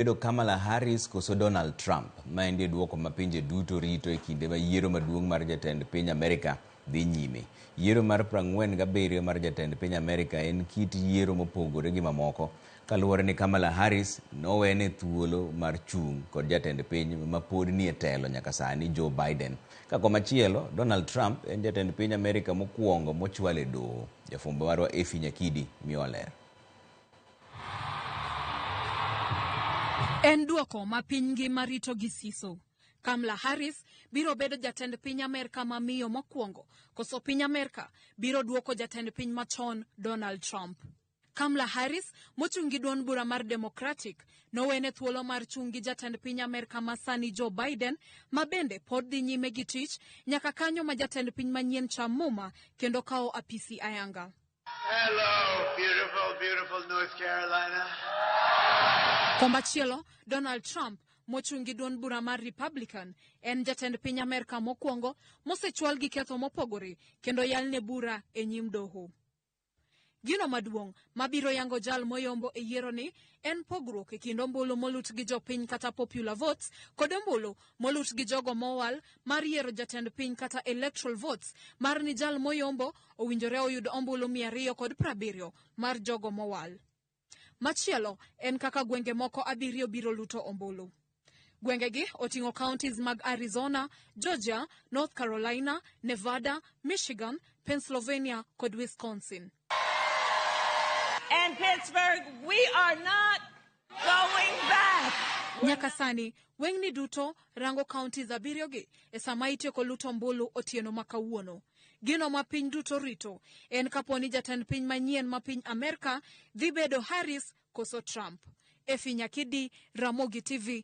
Bedo Kamala Harris koso Donald Trump, ma en duoko ma pinje duto rito e kinde ma yiero maduong' mar jatend piny Amerka dhi nyime. Yiero mar 47 mar jatend piny Amerka en kit yiero mopogore gi mamoko, kaluwore ni Kamala Harris nowene thuolo mar chung' kod jatend piny ma pod ni e telo nyaka sani, Joe Biden. Ka komachielo, Donald Trump en jatend piny Amerka mokwongo mochwal e doho. Jafwambo marwa Efi Nyakidi miyo ler. En duoko ma piny ngima rito gi siso. Kamala Harris biro bedo jatend piny Amerka ma miyo mokwongo, koso piny Amerka biro duoko jatend piny machon Donald Trump. Kamala Harris, mochung' gi duond bura mar Democratic, nowene thuolo mar chung' gi jatend piny Amerka ma sani Joe Biden, ma bende pod dhi nyime gi tich nyaka kanyo ma jatend piny manyien cham muma kendo kawo apisi ayanga. Hello, beautiful, beautiful North Carolina. Kombachielo, Donald Trump, mochung' gi duond bura mar Republican, en jatend piny Amerka mokwongo mosechwal gi ketho mopogore kendo yalne bura e nyim doho. Gino maduong' mabiro yango jal moyombo e yiero ni en pogruok e kind ombulu molut gi jopiny kata popular votes kod ombulu molut gi jogo mowal mar yiero jatend piny kata electoral votes mar ni jal moyombo owinjore oyud ombulu 270 mar jogo mowal. Machielo en kaka gwenge moko 7 biro luto ombulu. Gwengegi oting'o counties mag Arizona, Georgia, North Carolina, Nevada, Michigan, Pennsylvania kod Wisconsin. And Pittsburgh, we are not going back. Nyaka sani, wengni duto rango counties 7 e sama itieko luto ombulu otieno makawuono. Gino ma piny duto rito en kaponi jatend piny manyien ma piny Amerka dhi bedo Harris koso Trump. Efi Nyakidi, Ramogi TV.